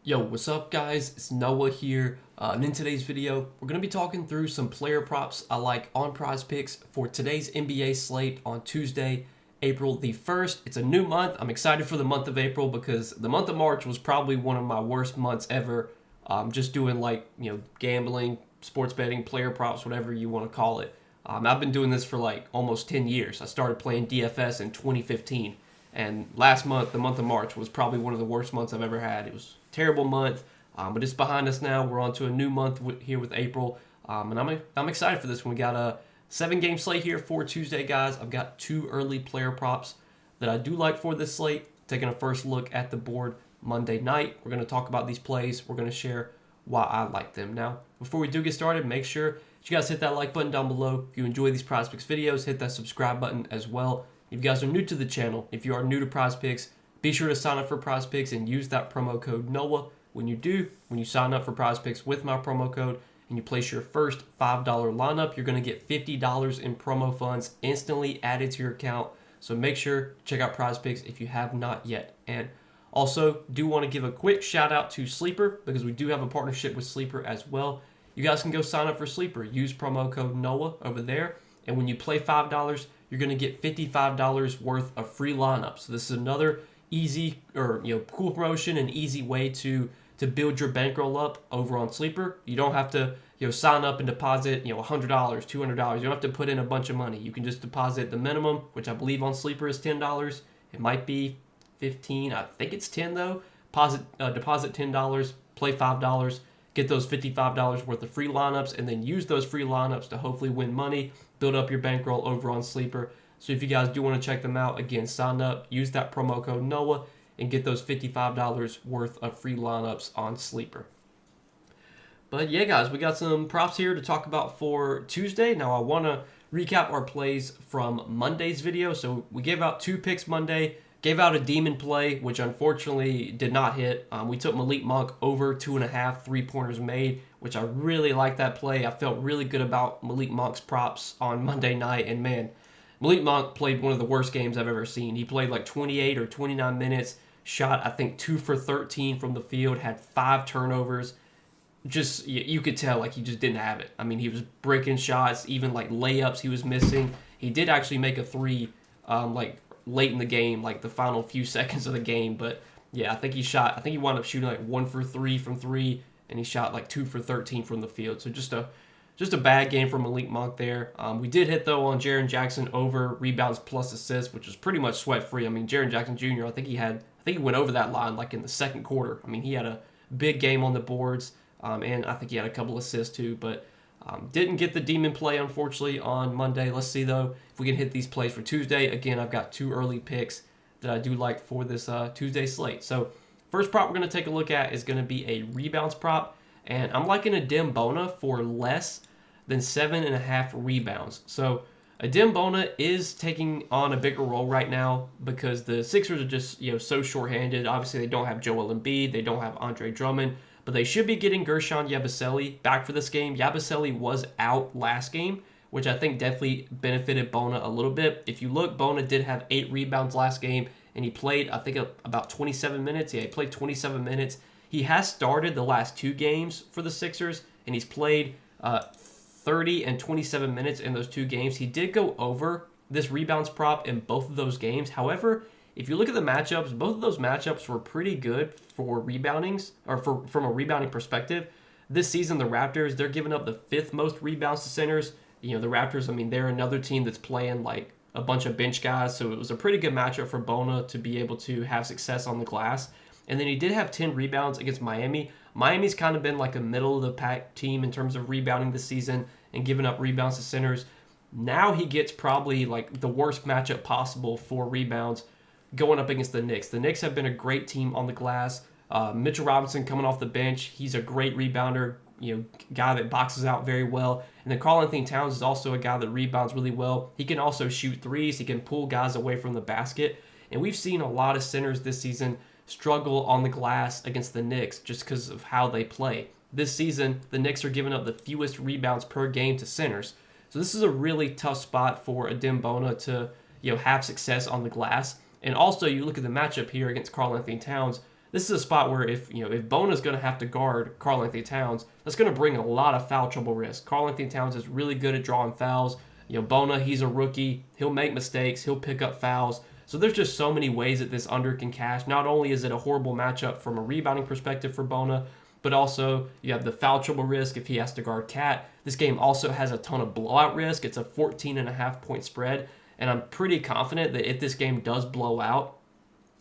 Yo, what's up guys? It's Noah here, and in today's video, we're going to be talking through some player props I like on Prizepicks for today's NBA slate on Tuesday, April the 1st. It's a new month. I'm excited for the month of April because the month of March was probably one of my worst months ever. Just doing gambling, sports betting, player props, whatever you want to call it. I've been doing this for like almost 10 years. I started playing DFS in 2015. And last month, the month of March, was probably one of the worst months I've ever had. It was a terrible month, but it's behind us now. We're on to a new month here with April, and I'm excited for this one. We got a 7-game slate here for Tuesday, guys. I've got 2 early player props that I do like for this slate. Taking a first look at the board Monday night. We're going to talk about these plays. We're going to share why I like them. Now, before we do get started, make sure that you guys hit that like button down below. If you enjoy these Prizepicks videos, hit that subscribe button as well. If you guys are new to the channel, if you are new to Prizepicks, be sure to sign up for Prizepicks and use that promo code NOAH. When you sign up for Prizepicks with my promo code and you place your first $5 lineup, you're going to get $50 in promo funds instantly added to your account. So make sure to check out Prizepicks if you have not yet. And also, do want to give a quick shout out to Sleeper because we do have a partnership with Sleeper as well. You guys can go sign up for Sleeper. Use promo code NOAH over there. And when you play $5, you're going to get $55 worth of free lineups. So this is another easy or cool promotion and easy way to build your bankroll up over on Sleeper. You don't have to sign up and deposit $100, $200. You don't have to put in a bunch of money. You can just deposit the minimum, which I believe on Sleeper is $10. It might be 15. I think it's 10 though. Deposit $10, play $5, get those $55 worth of free lineups, and then use those free lineups to hopefully win money, build up your bankroll over on Sleeper. So if you guys do want to check them out, again, sign up, use that promo code NOAH, and get those $55 worth of free lineups on Sleeper. But yeah, guys, we got some props here to talk about for Tuesday. Now, I want to recap our plays from Monday's video. So we gave out 2 picks Monday, gave out a demon play, which unfortunately did not hit. We took Malik Monk over 2.5 3-pointers made, which I really like that play. I felt really good about Malik Monk's props on Monday night. And man, Malik Monk played one of the worst games I've ever seen. He played like 28 or 29 minutes, shot I think 2 for 13 from the field, had 5 turnovers. Just, you could tell like he just didn't have it. I mean, he was breaking shots, even like layups he was missing. He did actually make a 3 late in the game, like the final few seconds of the game. But yeah, I think he wound up shooting like 1 for 3 from 3, and he shot like 2 for 13 from the field. So just a bad game for Malik Monk there. We did hit though on Jaren Jackson over rebounds plus assists, which was pretty much sweat free. I mean, Jaren Jackson Jr. I think he went over that line like in the second quarter. I mean, he had a big game on the boards, and I think he had a couple assists too, but didn't get the demon play, unfortunately, on Monday. Let's see, though, if we can hit these plays for Tuesday. Again, I've got 2 early picks that I do like for this Tuesday slate. So first prop we're going to take a look at is going to be a rebounds prop, and I'm liking a Bona for less than 7.5 rebounds. So a Bona is taking on a bigger role right now because the Sixers are just so shorthanded. Obviously, they don't have Joel Embiid. They don't have Andre Drummond. But they should be getting Gershon Yabusele back for this game. Yabusele was out last game, which I think definitely benefited Bona a little bit. If you look, Bona did have 8 rebounds last game, and he played, I think, about 27 minutes. Yeah, he played 27 minutes. He has started the last 2 games for the Sixers, and he's played 30 and 27 minutes in those 2 games. He did go over this rebounds prop in both of those games. However, if you look at the matchups, both of those matchups were pretty good for reboundings, or from a rebounding perspective. This season, the Raptors, they're giving up the 5th most rebounds to centers. The Raptors, I mean, they're another team that's playing like a bunch of bench guys, so it was a pretty good matchup for Bona to be able to have success on the glass. And then he did have 10 rebounds against Miami. Miami's kind of been like a middle-of-the-pack team in terms of rebounding this season and giving up rebounds to centers. Now he gets probably like the worst matchup possible for rebounds going up against the Knicks. The Knicks have been a great team on the glass. Mitchell Robinson coming off the bench. He's a great rebounder, guy that boxes out very well. And then Karl-Anthony Towns is also a guy that rebounds really well. He can also shoot threes. He can pull guys away from the basket. And we've seen a lot of centers this season struggle on the glass against the Knicks just because of how they play. This season, the Knicks are giving up the fewest rebounds per game to centers. So this is a really tough spot for a Bona to have success on the glass. And also, you look at the matchup here against Karl-Anthony Towns. this is a spot where if Bona's going to have to guard Karl-Anthony Towns, that's going to bring a lot of foul trouble risk. Karl-Anthony Towns is really good at drawing fouls. Bona, he's a rookie. He'll make mistakes. He'll pick up fouls. So there's just so many ways that this under can cash. Not only is it a horrible matchup from a rebounding perspective for Bona, but also you have the foul trouble risk if he has to guard Cat. This game also has a ton of blowout risk. It's a 14.5 point spread, and I'm pretty confident that if this game does blow out,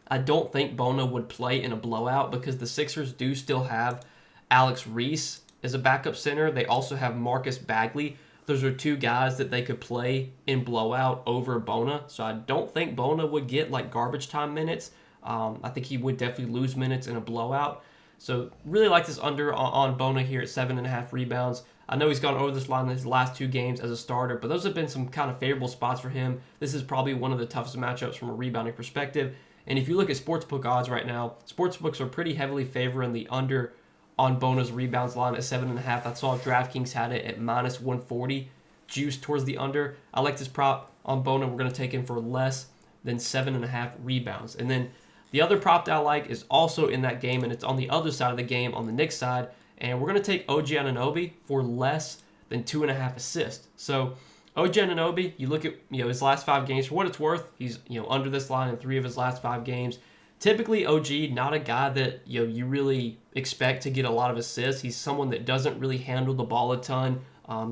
I don't think Bona would play in a blowout because the Sixers do still have Alex Reese as a backup center. They also have Marcus Bagley. Those are two guys that they could play in blowout over Bona. So I don't think Bona would get like garbage time minutes. I think he would definitely lose minutes in a blowout. So really like this under on Bona here at 7.5 rebounds. I know he's gone over this line in his last 2 games as a starter, but those have been some kind of favorable spots for him. This is probably one of the toughest matchups from a rebounding perspective. And if you look at sportsbook odds right now, sportsbooks are pretty heavily favoring the under on Bona's rebounds line at 7.5. I saw DraftKings had it at minus 140, juice towards the under. I like this prop on Bona. We're going to take him for less than 7.5 rebounds. And then the other prop that I like is also in that game, and it's on the other side of the game, on the Knicks side. And we're going to take OG Anunoby for less than 2.5 assists. So OG Anunoby, you look at his last 5 games. For what it's worth, he's under this line in 3 of his last 5 games. Typically, OG, not a guy that you really expect to get a lot of assists. He's someone that doesn't really handle the ball a ton.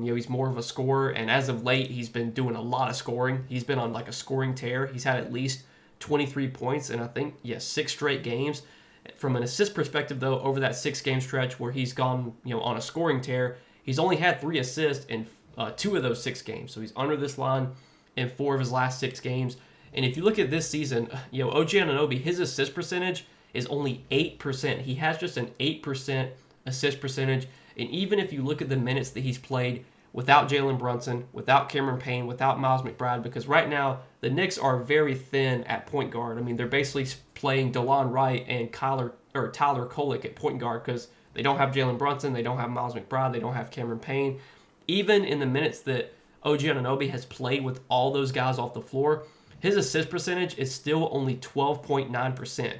He's more of a scorer, and as of late, he's been doing a lot of scoring. He's been on like a scoring tear. He's had at least 23 points in, I think, 6 straight games. From an assist perspective, though, over that 6-game stretch where he's gone on a scoring tear, he's only had 3 assists in 2 of those 6 games. So he's under this line in 4 of his last 6 games. And if you look at this season, OG Anunoby, his assist percentage is only 8%. He has just an 8% assist percentage. And even if you look at the minutes that he's played without Jalen Brunson, without Cameron Payne, without Miles McBride, because right now the Knicks are very thin at point guard. I mean, they're basically playing DeLon Wright and Tyler Kolek at point guard because they don't have Jalen Brunson, they don't have Miles McBride, they don't have Cameron Payne. Even in the minutes that OG Anunoby has played with all those guys off the floor, his assist percentage is still only 12.9%.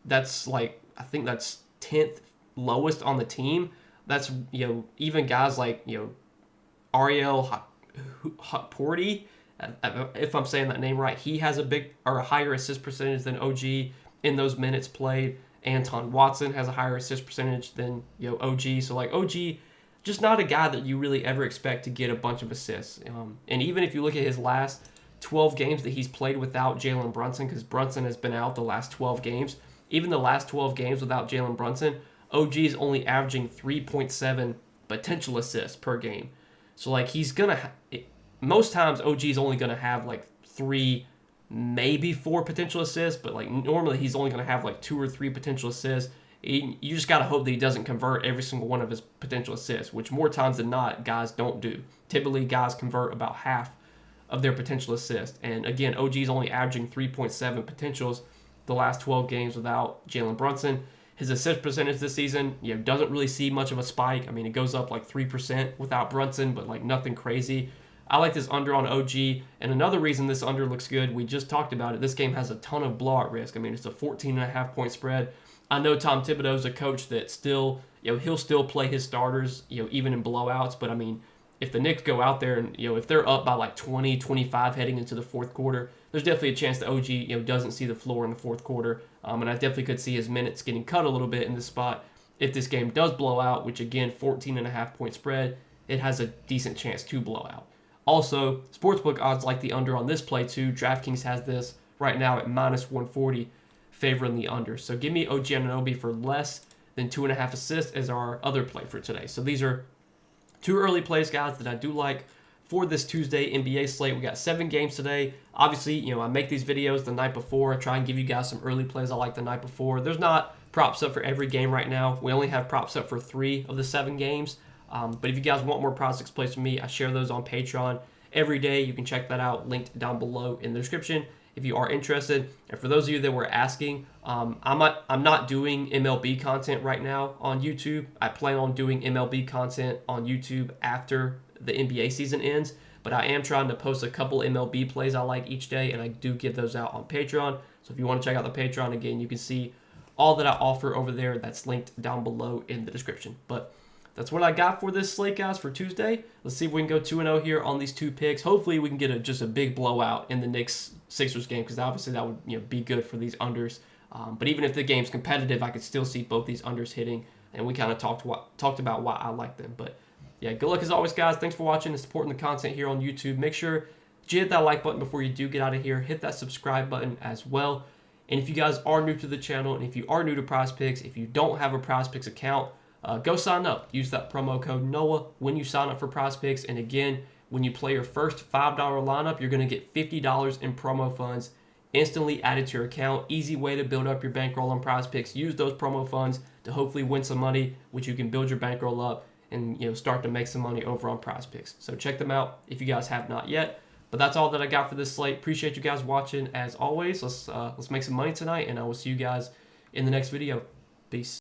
That's like, I think that's 10th lowest on the team. That's, even guys like, Ariel Hukporti, if I'm saying that name right, he has a higher assist percentage than OG in those minutes played. Anton Watson has a higher assist percentage than, OG. So like OG, just not a guy that you really ever expect to get a bunch of assists. And even if you look at his last 12 games that he's played without Jalen Brunson, because Brunson has been out the last 12 games, even the last 12 games without Jalen Brunson, OG is only averaging 3.7 potential assists per game. So like most times OG is only gonna have like 3, maybe 4 potential assists, but like normally he's only gonna have like 2 or 3 potential assists. You just gotta hope that he doesn't convert every single one of his potential assists, which more times than not guys don't do. Typically guys convert about half of their potential assists, and again OG is only averaging 3.7 potentials the last 12 games without Jalen Brunson. His assist percentage this season, doesn't really see much of a spike. I mean, it goes up like 3% without Brunson, but like nothing crazy. I like this under on OG, and another reason this under looks good, we just talked about it, this game has a ton of blowout risk. I mean, it's a 14.5 point spread. I know Tom Thibodeau's a coach that still, he'll still play his starters, even in blowouts, but I mean, if the Knicks go out there and, if they're up by like 20, 25 heading into the fourth quarter, there's definitely a chance that OG, doesn't see the floor in the fourth quarter. And I definitely could see his minutes getting cut a little bit in this spot. If this game does blow out, which again, 14.5 point spread, it has a decent chance to blow out. Also, sportsbook odds like the under on this play too. DraftKings has this right now at minus 140, favoring the under. So give me OG Anunoby for less than 2.5 assists as our other play for today. So these are 2 early plays, guys, that I do like for this Tuesday NBA slate. We got 7 games today. Obviously, I make these videos the night before. I try and give you guys some early plays I like the night before. There's not props up for every game right now. We only have props up for 3 of the 7 games. But if you guys want more Prizepicks plays from me, I share those on Patreon every day. You can check that out, linked down below in the description if you are interested. And for those of you that were asking, I'm not doing MLB content right now on YouTube. I plan on doing MLB content on YouTube after the NBA season ends, but I am trying to post a couple MLB plays I like each day, and I do give those out on Patreon. So if you want to check out the Patreon, again, you can see all that I offer over there. That's linked down below in the description. But that's what I got for this slate, guys, for Tuesday. Let's see if we can go 2-0 here on these 2 picks. Hopefully, we can get just a big blowout in the Knicks-Sixers game, because obviously that would be good for these unders. But even if the game's competitive, I could still see both these unders hitting, and we kind of talked about why I like them. But yeah, good luck as always, guys. Thanks for watching and supporting the content here on YouTube. Make sure you hit that like button before you do get out of here. Hit that subscribe button as well. And if you guys are new to the channel, and if you are new to Prizepicks, if you don't have a Prizepicks account, go sign up. Use that promo code NOAH when you sign up for Prizepicks. And again, when you play your first $5 lineup, you're going to get $50 in promo funds instantly added to your account. Easy way to build up your bankroll on Prizepicks. Use those promo funds to hopefully win some money, which you can build your bankroll up and start to make some money over on Prizepicks. So check them out if you guys have not yet. But that's all that I got for this slate. Appreciate you guys watching as always. Let's make some money tonight, and I will see you guys in the next video. Peace.